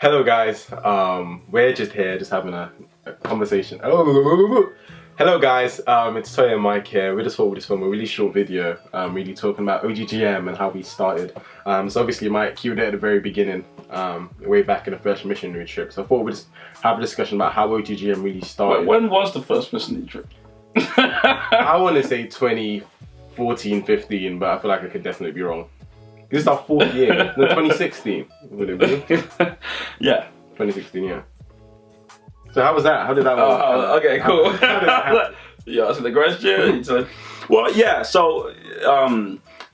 Hello guys, we're just here, just having a conversation. Hello guys, it's Toye and Mike here. We just thought we'd just film a really short video, really talking about OGGM and how we started. So obviously Mike cued it at the very beginning, way back in the first missionary trip. So I thought we'd just have a discussion about how OGGM really started. When was the first missionary trip? I want to say 2014, 15, but I feel like I could definitely be wrong. This is our fourth year. No, 2016, would it be? Yeah. 2016, yeah. So how was that? How did that work? Okay, cool. How did that happen? Yeah, that's the question. Well, yeah, so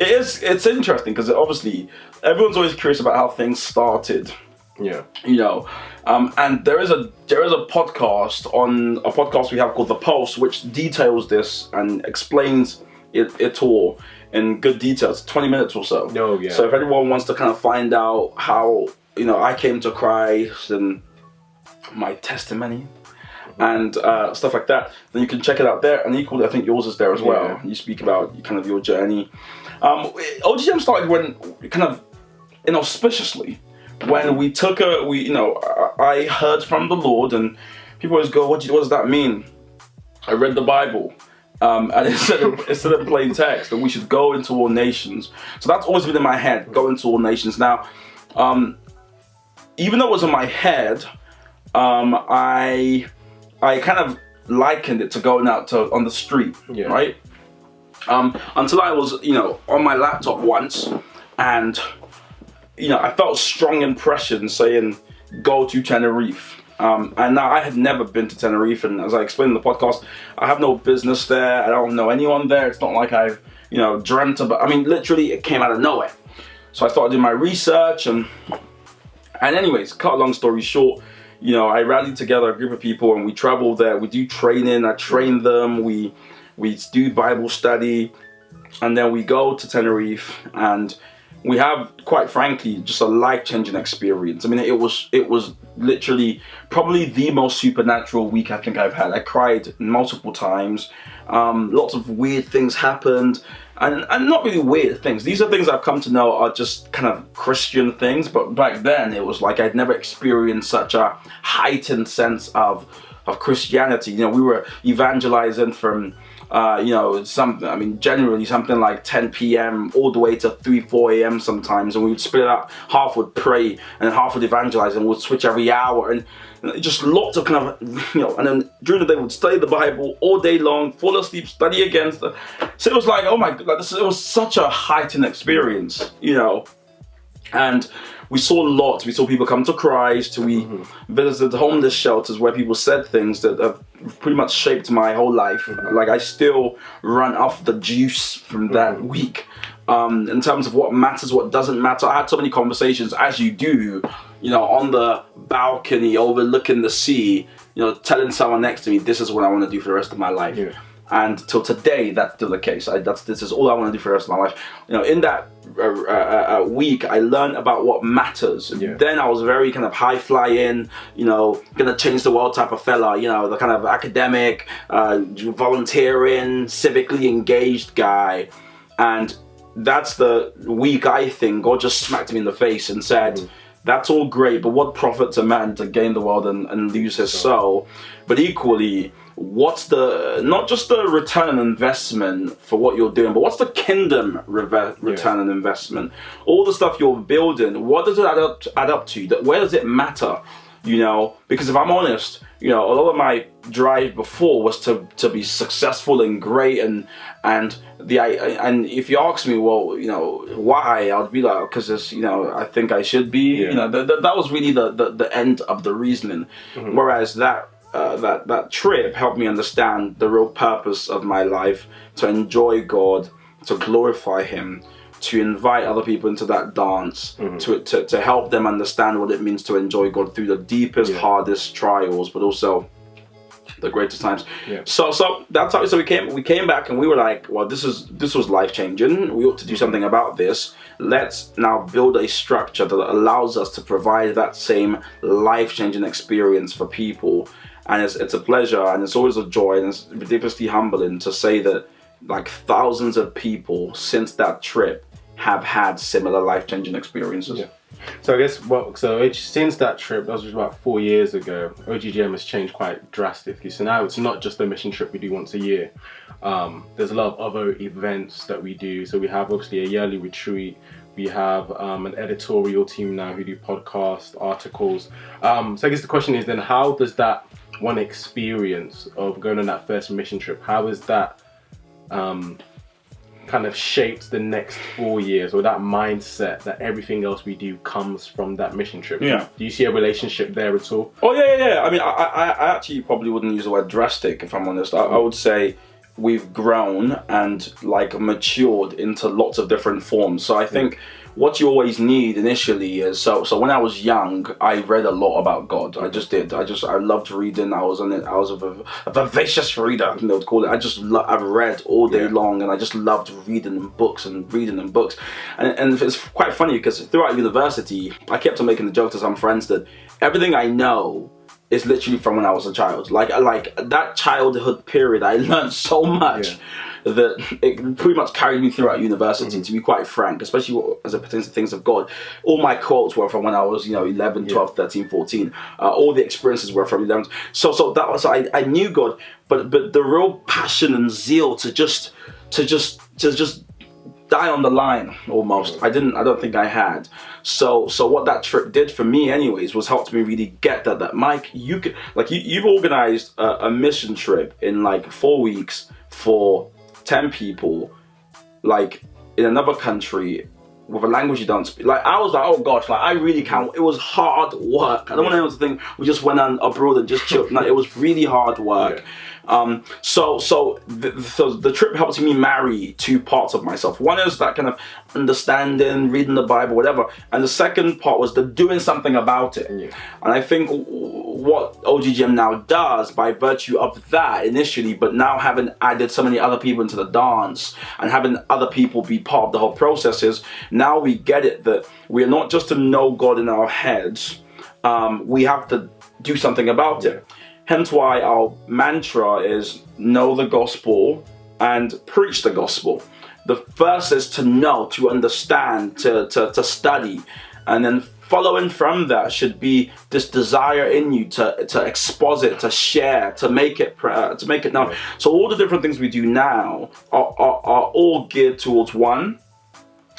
it's interesting because obviously everyone's always curious about how things started. Yeah. You know, and there is a podcast we have called The Pulse, which details this and explains it all in good details, 20 minutes or so. Oh, yeah. So if anyone wants to kind of find out how, I came to Christ and my testimony and stuff like that, then you can check it out there. And equally, I think yours is there as well. Yeah. You speak about kind of your journey. OGGM started when kind of inauspiciously, when we took I heard from the Lord, and people always go, what does that mean? I read the Bible. And it said in plain text that we should go into all nations. So that's always been in my head, go into all nations. Now, even though it was in my head, I kind of likened it to going out on the street, right? Until I was, on my laptop once, and I felt strong impression saying, go to Tenerife. And now I had never been to Tenerife, and as I explained in the podcast, I have no business there. I don't know anyone there. It's not like I've, dreamt about. I mean, literally, it came out of nowhere. So I started doing my research, and anyways, cut a long story short, I rallied together a group of people, and we traveled there. We do training. I train them. We do Bible study, and then we go to Tenerife, and we have, quite frankly, just a life-changing experience. I mean, it was literally probably the most supernatural week I think I've had. I cried multiple times. Lots of weird things happened, and not really weird things. These are things I've come to know are just kind of Christian things, but back then it was like I'd never experienced such a heightened sense of Christianity. We were evangelizing from generally something like 10 p.m. all the way to 4 a.m. sometimes, and we would split it up. Half would pray and half would evangelize, and we'd switch every hour, and just lots of kind of, and then during the day we'd study the Bible all day long, fall asleep, study again. So it was like, oh my God, it was such a heightened experience, and we saw lots. We saw people come to Christ. We visited homeless shelters where people said things that have pretty much shaped my whole life. Like, I still run off the juice from that week. In terms of what matters, what doesn't matter. I had so many conversations, as you do, on the balcony overlooking the sea, telling someone next to me, this is what I want to do for the rest of my life. Yeah. And till today, that's still the case. This is all I want to do for the rest of my life. In that week, I learned about what matters. Yeah. Then I was very kind of high flying, gonna change the world type of fella. The kind of academic, volunteering, civically engaged guy. And that's the week I think God just smacked me in the face and said, that's all great, but what profits a man to gain the world and lose his soul? But equally, what's not just the return on investment for what you're doing, but what's the kingdom return on investment? All the stuff you're building, what does it add up to? Where does it matter? Because if I'm honest, a lot of my drive before was to be successful and great, and if you ask me, well, why, I'd be like, because I think I should be. Yeah. That was really the end of the reasoning. Whereas that trip helped me understand the real purpose of my life, to enjoy God, to glorify Him, to invite other people into that dance, to help them understand what it means to enjoy God through the deepest, hardest trials, but also the greatest times. Yeah. So that's how. So we came back, and we were like, well, this was life changing. We ought to do something about this. Let's now build a structure that allows us to provide that same life changing experience for people. And it's a pleasure, and it's always a joy, and it's ridiculously humbling to say that like thousands of people since that trip have had similar life-changing experiences. Yeah. So I guess since that trip, that was just about 4 years ago, OGGM has changed quite drastically. So now it's not just a mission trip we do once a year. There's a lot of other events that we do. So we have obviously a yearly retreat. We have an editorial team now who do podcasts, articles. So I guess the question is then, how does that one experience of going on that first mission trip, how is that kind of shaped the next 4 years, or that mindset that everything else we do comes from that mission trip? Yeah. Do you see a relationship there at all? Oh yeah. I mean, I actually probably wouldn't use the word drastic, if I'm honest. I would say we've grown and like matured into lots of different forms. So I think what you always need initially is, so when I was young, I read a lot about God. I just did. I loved reading. I was a vivacious reader, they would call it. I've read all day long, and I just loved reading books. And it's quite funny because throughout university, I kept on making the joke to some friends that everything I know is literally from when I was a child. Like that childhood period, I learned so much that it pretty much carried me throughout university, to be quite frank, especially as it pertains to things of God. All my quotes were from when I was, 11, 12, 13, 14. All the experiences were from 11. So that was, I knew God, but the real passion and zeal to just die on the line almost, I don't think I had. So what that trip did for me anyways was helped me really get that Mike, you've organized a mission trip in like 4 weeks for 10 people, like in another country with a language you don't speak. Like I was like, oh gosh, like I really can't. It was hard work. I don't want anyone to think we just went on abroad and just chilled. No, it was really hard work. So the trip helped me marry two parts of myself. One is that kind of understanding, reading the Bible, whatever, and the second part was the doing something about it. And I think what OGGM now does, by virtue of that initially, but now having added so many other people into the dance and having other people be part of the whole process, is now we get it that we are not just to know God in our heads, we have to do something about it. Hence why our mantra is know the gospel and preach the gospel. The first is to know, to understand, to study, and then following from that should be this desire in you to exposit, to share, to make it known. So all the different things we do now are all geared towards one,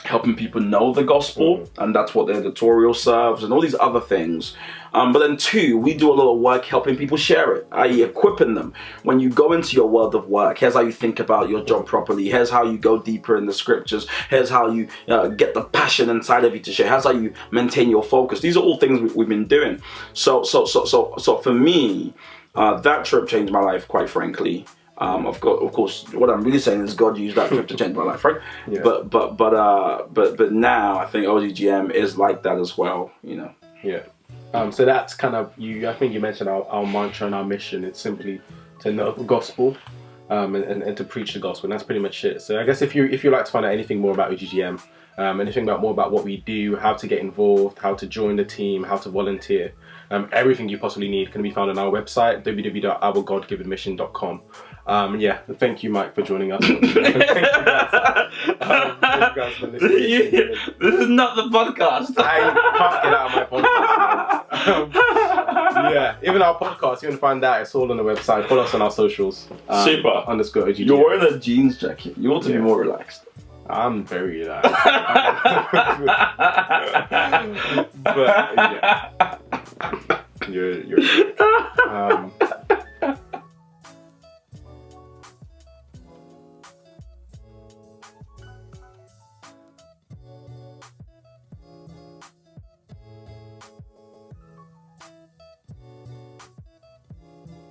helping people know the gospel, and that's what the editorial serves, and all these other things. But then two, we do a lot of work helping people share it, i.e. equipping them. When you go into your world of work, here's how you think about your job properly. Here's how you go deeper in the scriptures. Here's how you get the passion inside of you to share. Here's how you maintain your focus. These are all things we've been doing. So for me, that trip changed my life, quite frankly. Of course, what I'm really saying is God used that trip to change my life, right? But now I think OGGM is like that as well, So that's kind of I think you mentioned our mantra and our mission. It's simply to know the gospel, and to preach the gospel. And that's pretty much it. So I guess if you like to find out anything more about OGGM, anything more about what we do, how to get involved, how to join the team, how to volunteer, everything you possibly need can be found on our website, www.ourgodgivenmission.com. Thank you, Mike, for joining us. Thank you guys for listening. This is not the podcast. I can't get out of my podcast. Even our podcast, you can find that. It's all on the website. Follow us on our socials. Super. _OGGM. You're wearing a jeans jacket. You ought to be more relaxed. I'm very relaxed. But you're